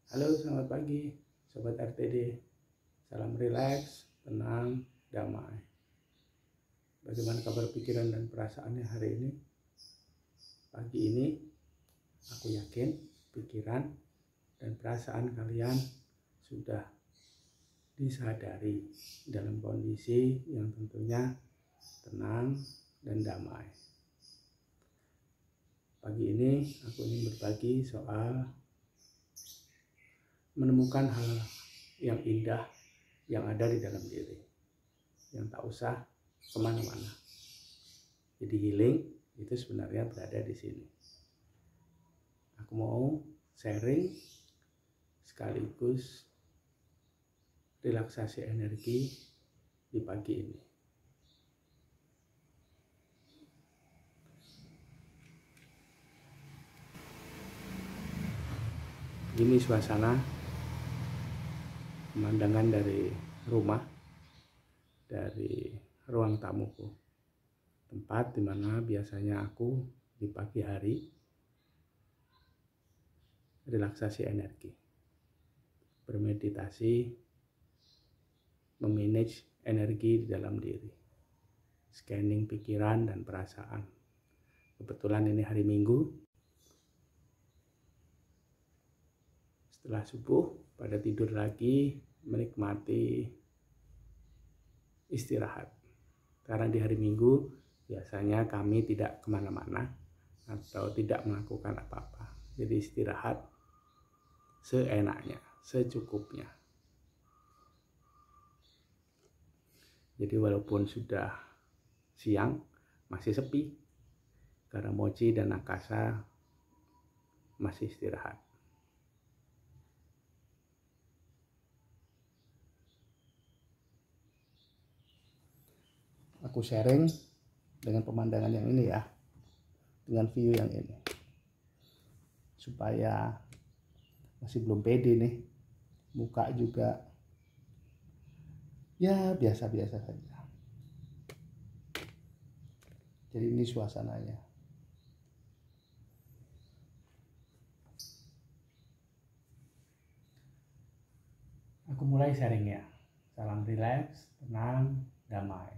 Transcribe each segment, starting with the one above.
Halo, selamat pagi, Sobat RTD. Salam rileks, tenang, damai. Bagaimana kabar pikiran dan perasaannya hari ini? Pagi ini, aku yakin pikiran dan perasaan kalian sudah disadari dalam kondisi yang tentunya tenang dan damai. Pagi ini, aku ingin berbagi soal menemukan hal yang indah yang ada di dalam diri, yang tak usah kemana-mana. Jadi healing itu sebenarnya berada di sini. Aku mau sharing sekaligus relaksasi energi di pagi ini. Ini suasana pemandangan dari rumah, dari ruang tamuku, tempat dimana biasanya aku di pagi hari relaksasi energi, bermeditasi, memanage energi di dalam diri, scanning pikiran dan perasaan. Kebetulan ini hari Minggu, setelah subuh pada tidur lagi, menikmati istirahat. Karena di hari Minggu biasanya kami tidak kemana-mana atau tidak melakukan apa-apa. Jadi istirahat seenaknya, secukupnya. Jadi walaupun sudah siang, masih sepi karena Mochi dan Akasa masih istirahat. Aku sharing dengan pemandangan yang ini ya, dengan view yang ini, supaya masih belum pede nih, muka juga ya biasa-biasa saja. Jadi ini suasananya. Aku mulai sharing ya. Salam rileks, tenang, damai.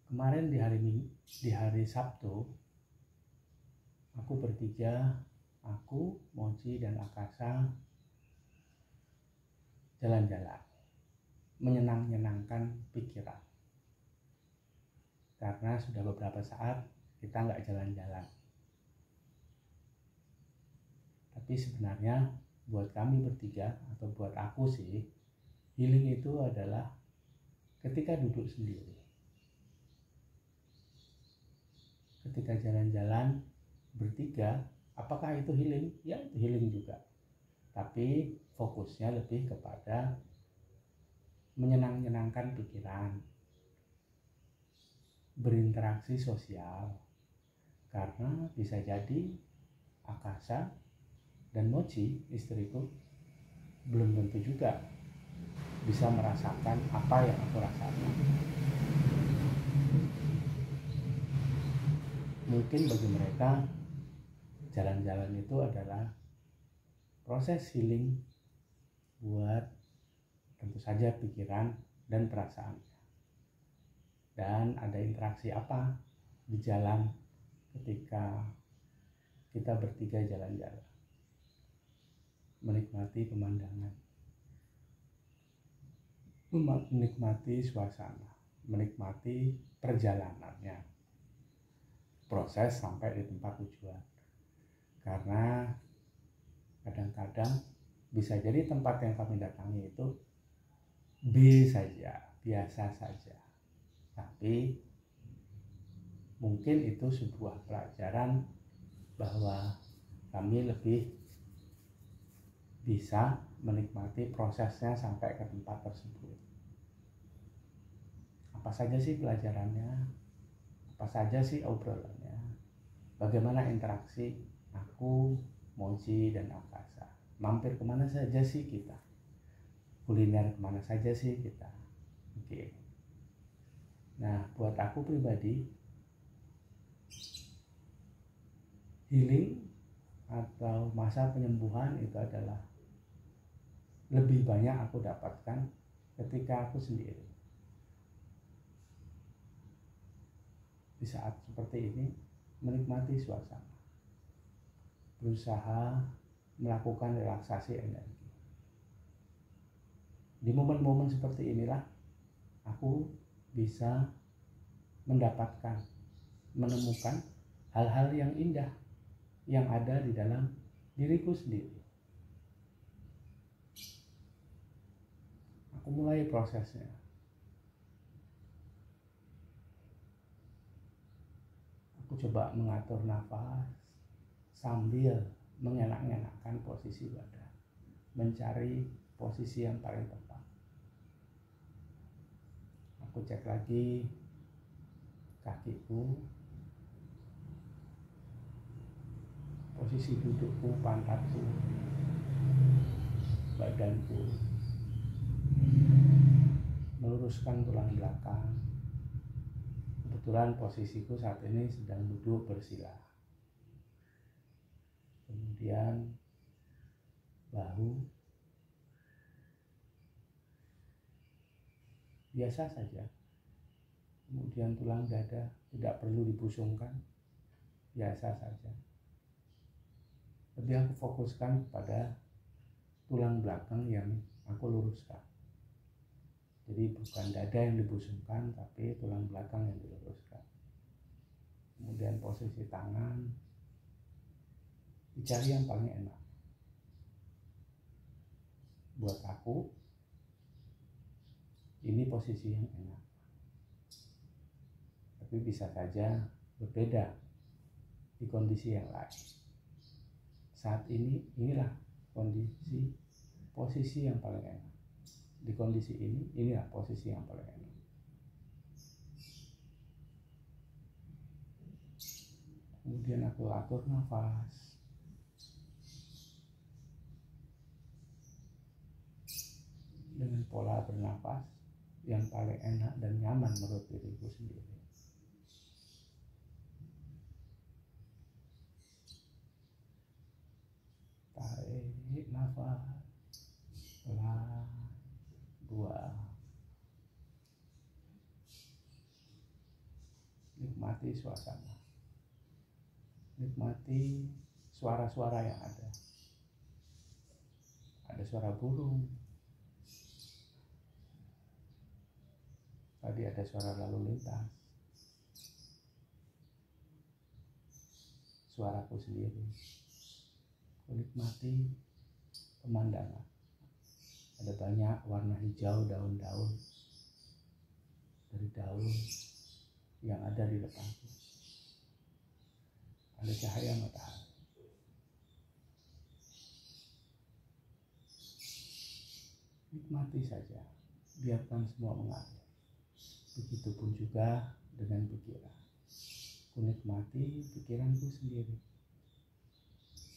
Kemarin di hari Sabtu, aku bertiga, aku, Mochi dan Akasa jalan-jalan, menyenangkan pikiran. Karena sudah beberapa saat kita nggak jalan-jalan. Tapi sebenarnya buat kami bertiga atau buat aku sih, healing itu adalah ketika duduk sendiri. Ketika jalan-jalan bertiga, apakah itu healing? Ya, itu healing juga. Tapi fokusnya lebih kepada menyenangkan pikiran, berinteraksi sosial. Karena bisa jadi Akasa dan Mochi, istriku, belum tentu juga bisa merasakan apa yang aku rasakan. Mungkin bagi mereka jalan-jalan itu adalah proses healing buat tentu saja pikiran dan perasaannya. Dan ada interaksi apa di jalan ketika kita bertiga jalan-jalan, menikmati pemandangan, menikmati suasana, menikmati perjalanannya, proses sampai di tempat tujuan. Karena kadang-kadang bisa jadi tempat yang kami datangi itu B saja, biasa saja, tapi mungkin itu sebuah pelajaran bahwa kami lebih bisa menikmati prosesnya sampai ke tempat tersebut. Apa saja sih pelajarannya? Apa saja sih obrolannya? Bagaimana interaksi aku, Mochi, dan Akasa? Mampir kemana saja sih kita? Kuliner kemana saja sih kita? Oke. Nah, buat aku pribadi, healing atau masa penyembuhan itu adalah lebih banyak aku dapatkan ketika aku sendiri. Di saat seperti ini, menikmati suasana, berusaha melakukan relaksasi energi. Di momen-momen seperti inilah aku bisa mendapatkan, menemukan hal-hal yang indah yang ada di dalam diriku sendiri. Aku mulai prosesnya. Aku coba mengatur nafas sambil mengenak-enakkan posisi badan, mencari posisi yang paling tepat. Aku cek lagi kakiku, posisi dudukku, pantatku, badanku, meluruskan tulang belakang. Kebetulan posisiku saat ini sedang duduk bersila. Kemudian bahu biasa saja. Kemudian tulang dada tidak perlu dibusungkan, biasa saja. Lebih aku fokuskan pada tulang belakang yang aku luruskan. Jadi bukan dada yang dibusungkan, tapi tulang belakang yang diluruskan. Kemudian posisi tangan dicari yang paling enak. Buat aku, ini posisi yang enak. Tapi bisa saja berbeda di kondisi yang lain. Saat ini, inilah posisi yang paling enak. Di kondisi ini, inilah posisi yang paling enak. Kemudian aku atur nafas. Dengan pola bernafas yang paling enak dan nyaman menurut diriku sendiri. Tarik nafas, pelan, buang. Nikmati suasana, nikmati suara-suara yang ada. Ada suara burung, tadi ada suara lalu lintas, suaraku sendiri. Menikmati pemandangan. Ada banyak warna hijau daun-daun dari daun yang ada di depanku. Ada cahaya matahari. Nikmati saja, biarkan semua mengalir. Begitupun juga dengan pikiran. Ku nikmati pikiranku sendiri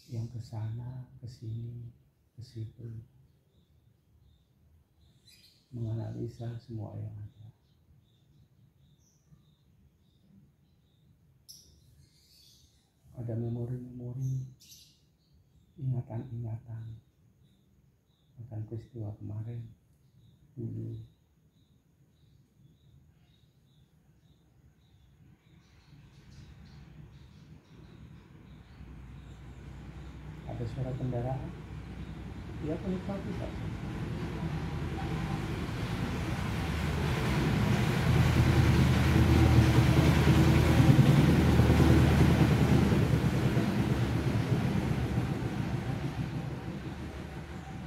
yang kesana, kesini, kesitu, menganalisa semua yang ada. Ada memori-memori, ingatan-ingatan akan peristiwa kemarin, dulu. Ada suara kendaraan, ya penikmati saja.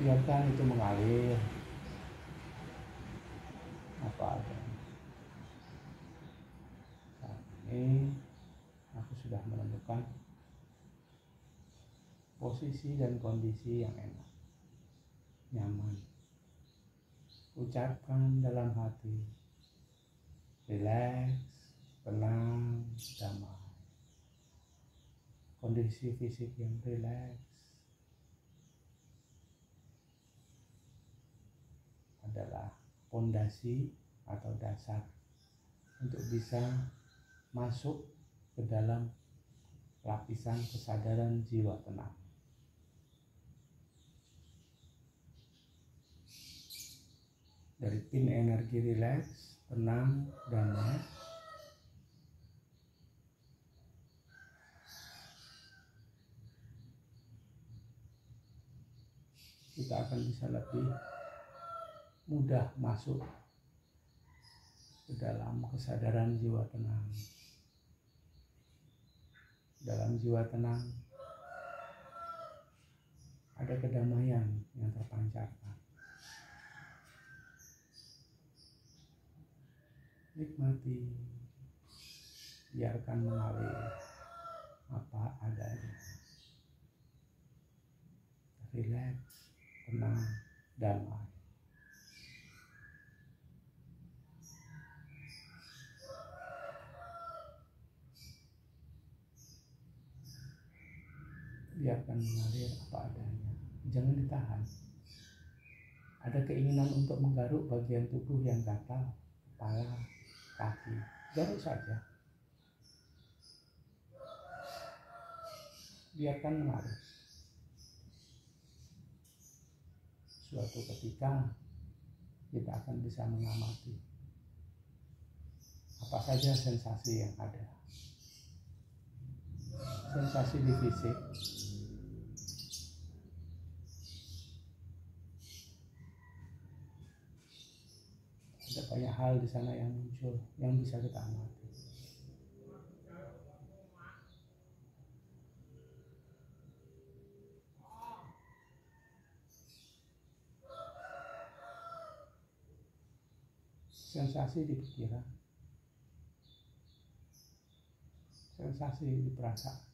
Biarkan itu mengalir apa adanya. Saat ini aku sudah menemukan posisi dan kondisi yang enak, nyaman. Ucapkan dalam hati, rileks, tenang, damai. Kondisi fisik yang rileks adalah pondasi atau dasar untuk bisa masuk ke dalam lapisan kesadaran jiwa tenang. Dari pin energi rileks, tenang, damai, kita akan bisa lebih mudah masuk ke dalam kesadaran jiwa tenang. Dalam jiwa tenang ada kedamaian yang terpancarkan. Nikmati, biarkan mengalir apa adanya. Rileks, tenang, damai. Biarkan mengalir apa adanya. Jangan ditahan. Ada keinginan untuk menggaruk bagian tubuh yang gatal, kepala, kaki, garuk saja. Biarkan mengalir. Suatu ketika kita akan bisa mengamati apa saja sensasi yang ada. Sensasi di fisik, ada banyak hal di sana yang muncul yang bisa kita amati. Sensasi di pikiran, sensasi di perasaan,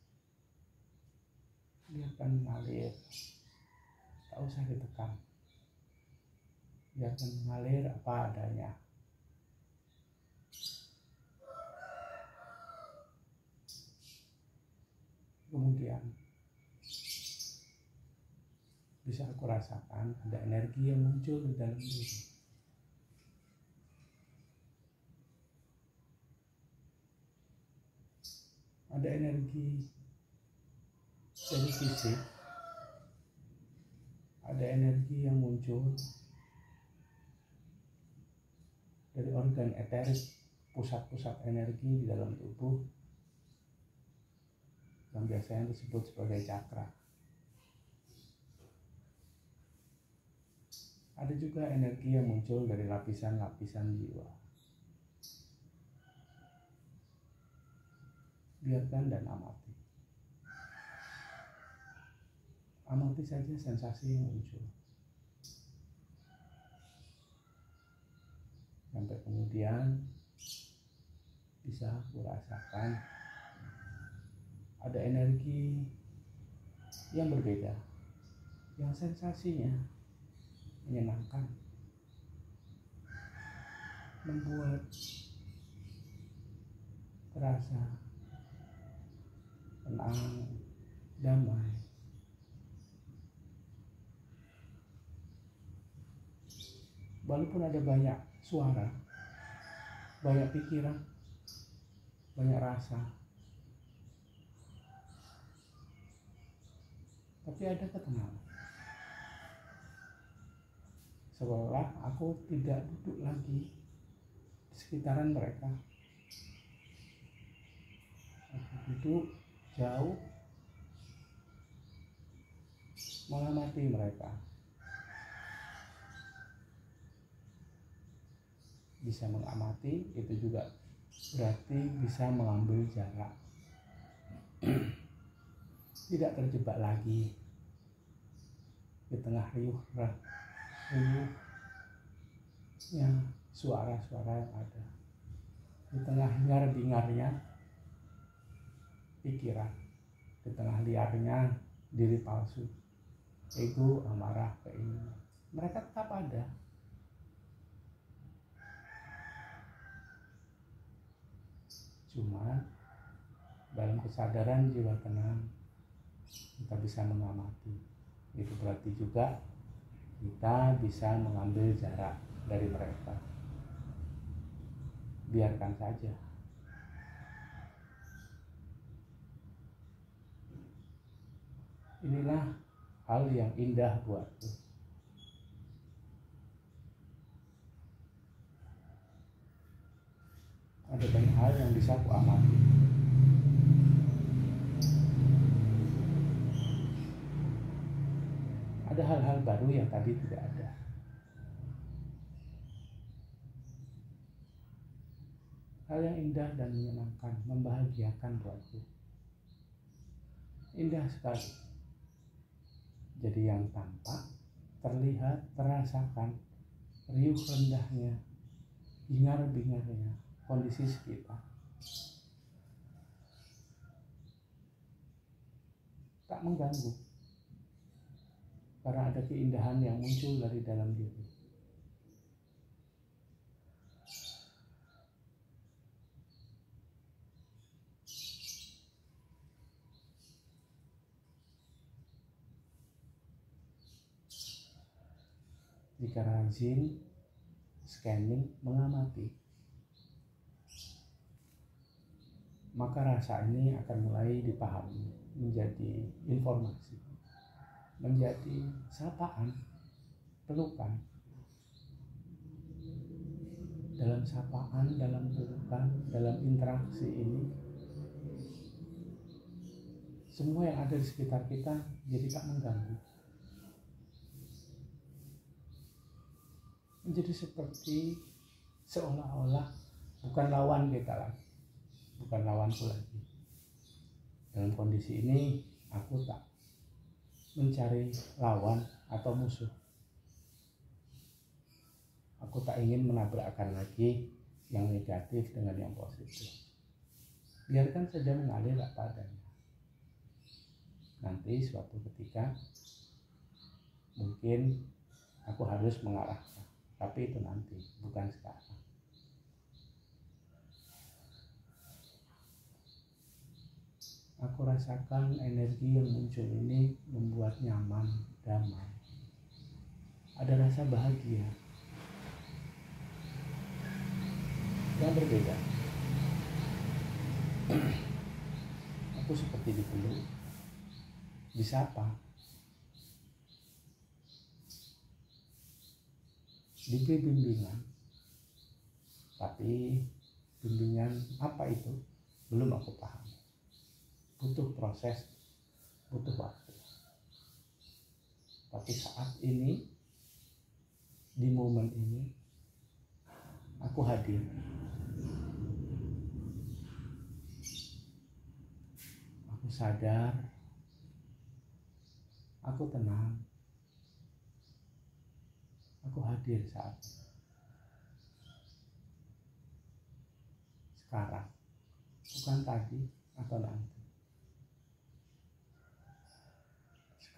biarkan mengalir, tak usah ditekan, biarkan mengalir apa adanya. Kemudian bisa aku rasakan ada energi yang muncul di dalam diri. Ada energi dari fisik, ada energi yang muncul dari organ eterik, pusat-pusat energi di dalam tubuh yang biasanya disebut sebagai cakra. Ada juga energi yang muncul dari lapisan-lapisan jiwa. Biarkan dan amati. Amati saja sensasi yang muncul. Sampai kemudian bisa kurasakan ada energi yang berbeda, yang sensasinya menyenangkan, membuat terasa tenang, damai. Walaupun ada banyak suara, banyak pikiran, banyak rasa, tapi ada ketenangan. Seolah aku tidak duduk lagi di sekitaran mereka. Aku duduk jauh mengamati mereka. Bisa mengamati itu juga berarti bisa mengambil jarak. Tidak terjebak lagi di tengah riuhnya suara-suara yang ada, di tengah hingar-bingarnya pikiran, di tengah liarnya diri palsu, ego, amarah, keinginan. Mereka tetap ada. Cuma dalam kesadaran jiwa tenang kita bisa mengamati. Itu berarti juga kita bisa mengambil jarak dari mereka. Biarkan saja. Inilah hal yang indah buatku. Ada banyak hal yang bisa aku amati. Ada hal-hal baru yang tadi tidak ada. Hal yang indah dan menyenangkan, membahagiakan buatku. Indah sekali. Jadi yang tampak, terlihat, terasakan, riuh rendahnya, hingar-bingarnya, kondisi sekitar. Tak mengganggu. Karena ada keindahan yang muncul dari dalam diri. Jika rajin scanning, mengamati, maka rasa ini akan mulai dipahami, menjadi informasi, menjadi sapaan, pelukan. Dalam sapaan, dalam pelukan, dalam interaksi ini, semua yang ada di sekitar kita jadi tak mengganggu. Menjadi seperti seolah-olah bukan lawan kita lagi, bukan lawanku lagi. Dalam kondisi ini aku tak mencari lawan atau musuh. Aku tak ingin menabrakkan lagi yang negatif dengan yang positif. Biarkan saja mengalir apa adanya. Nanti suatu ketika mungkin aku harus mengarahkan, tapi itu nanti, bukan sekarang. Aku rasakan energi yang muncul ini membuat nyaman, damai. Ada rasa bahagia yang berbeda. Aku seperti dipeluk, disapa, diberi bimbingan. Tapi bimbingan apa itu belum aku paham. Butuh proses, butuh waktu. Tapi saat ini, di momen ini, aku hadir. Aku sadar, aku tenang, aku hadir saat ini. Sekarang, bukan tadi atau nanti.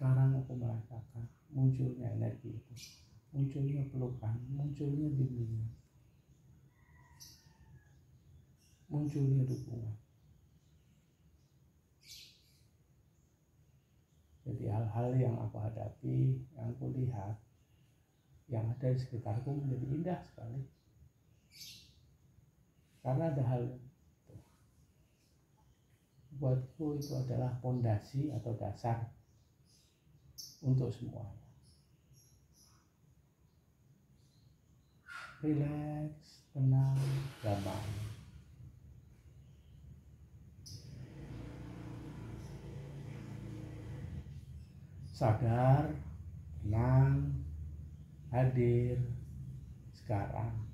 Sekarang aku merasakan munculnya energi itu, munculnya pelukan, munculnya bimbingan, munculnya dukungan. Jadi hal-hal yang aku hadapi, yang aku lihat, yang ada di sekitarku menjadi indah sekali. Karena ada hal itu. Buatku itu adalah fondasi atau dasar untuk semuanya. Rileks, tenang, damai. Sadar, tenang, hadir sekarang.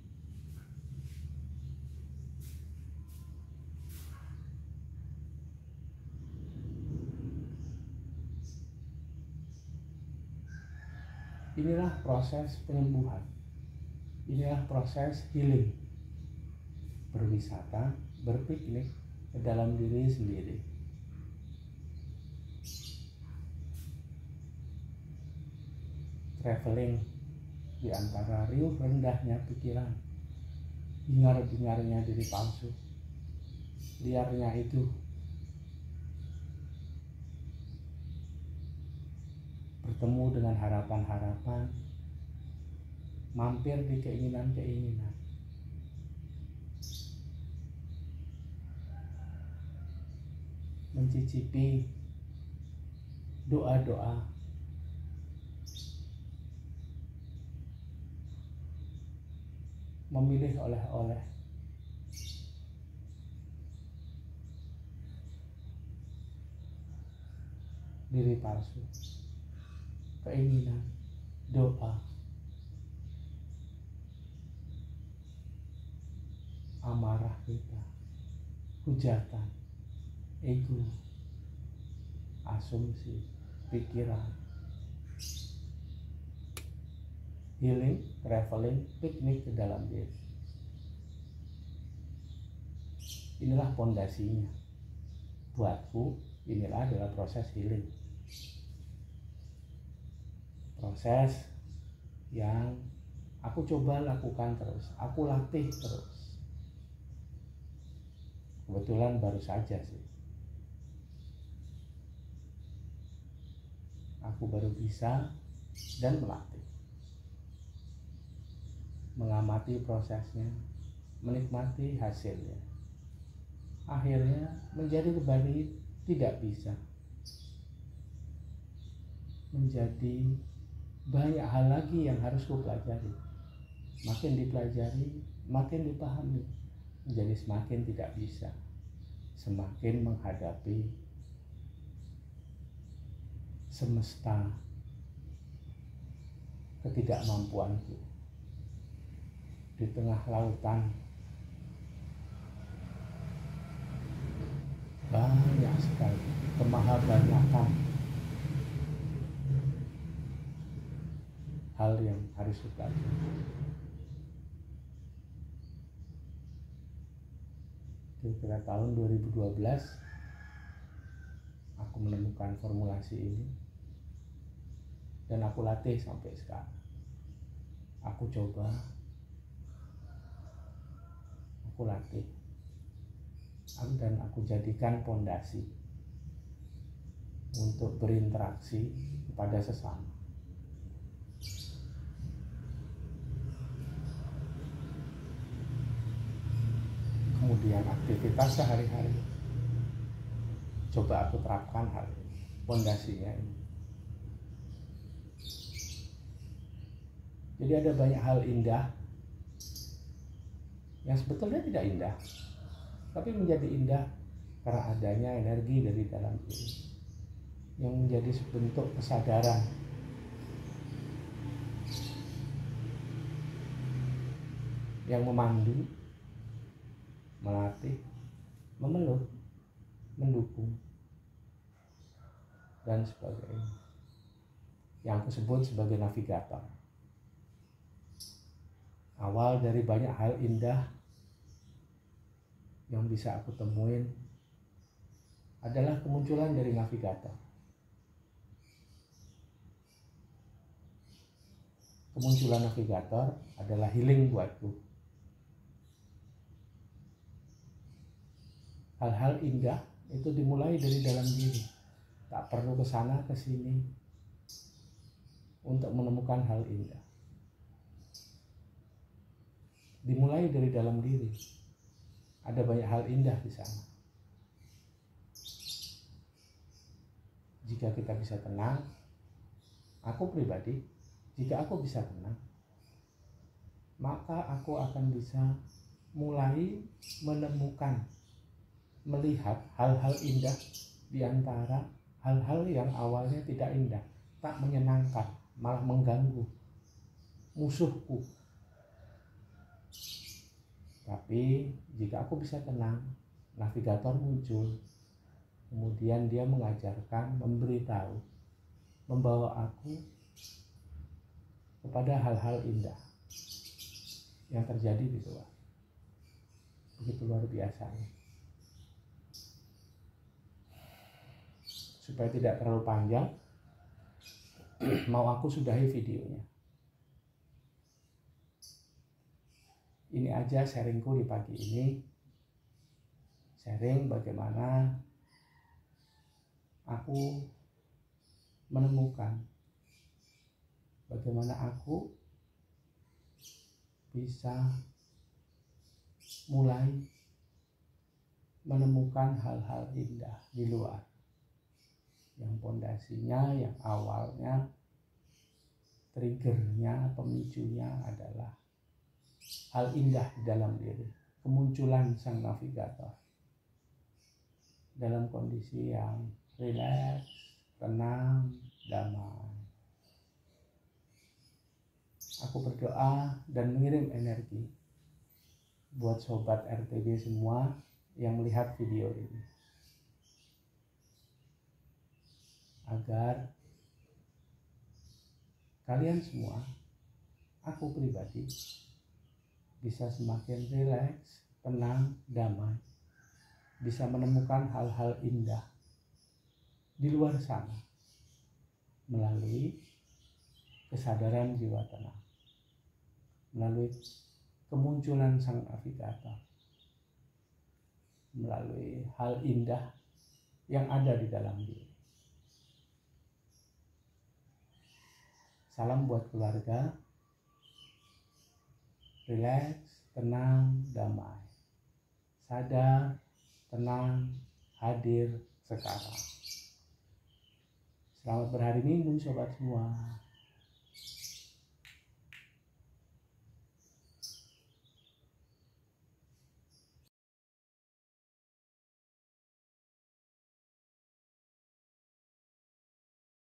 Inilah proses penyembuhan. Inilah proses healing. Berwisata, berpiknik ke dalam diri sendiri. Traveling di antara riuh rendahnya pikiran, hingar-bingarnya diri palsu, liarnya itu, bertemu dengan harapan-harapan, mampir di keinginan-keinginan. Mencicipi doa-doa, memilih oleh-oleh, diri palsu, keinginan, doa, amarah kita, hujatan, ego, asumsi, pikiran, healing, traveling, piknik ke dalam diri. Inilah pondasinya. Buatku, inilah adalah proses healing. Proses yang aku coba lakukan terus, aku latih terus. Kebetulan baru saja sih aku baru bisa dan melatih, mengamati prosesnya, menikmati hasilnya. Akhirnya menjadi kembali tidak bisa, menjadi banyak hal lagi yang harus kupelajari. Makin dipelajari, makin dipahami, menjadi semakin tidak bisa, semakin menghadapi semesta ketidakmampuanku di tengah lautan banyak sekali kemahabanyakan hal yang harus dipelajari. Kira-kira tahun 2012 aku menemukan formulasi ini dan aku latih sampai sekarang. Aku coba, aku latih, dan aku jadikan pondasi untuk berinteraksi kepada sesama. Kemudian aktivitas sehari-hari coba aku terapkan hal ini, pondasinya ini. Jadi ada banyak hal indah yang sebetulnya tidak indah, tapi menjadi indah karena adanya energi dari dalam diri yang menjadi sebentuk kesadaran yang memandu, melatih, memeluk, mendukung, dan sebagainya, yang aku sebut sebagai navigator. Awal dari banyak hal indah yang bisa aku temuin adalah kemunculan dari navigator. Kemunculan navigator adalah healing buatku. Hal-hal indah itu dimulai dari dalam diri. Tak perlu kesana kesini untuk menemukan hal indah. Dimulai dari dalam diri. Ada banyak hal indah di sana. Jika kita bisa tenang, aku pribadi, jika aku bisa tenang, maka aku akan bisa mulai menemukan, melihat hal-hal indah di antara hal-hal yang awalnya tidak indah, tak menyenangkan, malah mengganggu, musuhku. Tapi jika aku bisa tenang, navigator muncul, kemudian dia mengajarkan, memberitahu, membawa aku kepada hal-hal indah yang terjadi di luar. Begitu luar biasanya. Supaya tidak terlalu panjang, mau aku sudahi videonya. Ini aja sharingku di pagi ini. Sharing bagaimana aku menemukan, bagaimana aku bisa mulai menemukan hal-hal indah di luar. yang pondasinya, yang awalnya triggernya, pemicunya adalah hal indah di dalam diri, kemunculan sang navigator dalam kondisi yang rileks, tenang, damai. Aku berdoa dan mengirim energi buat sobat RTB semua yang melihat video ini, agar kalian semua, aku pribadi, bisa semakin rileks, tenang, damai, bisa menemukan hal-hal indah di luar sana melalui kesadaran jiwa tenang, melalui kemunculan sang navigator, melalui hal indah yang ada di dalam diri. Salam buat keluarga, rileks, tenang, damai, sadar, tenang, hadir sekarang. Selamat berhari Minggu sobat semua.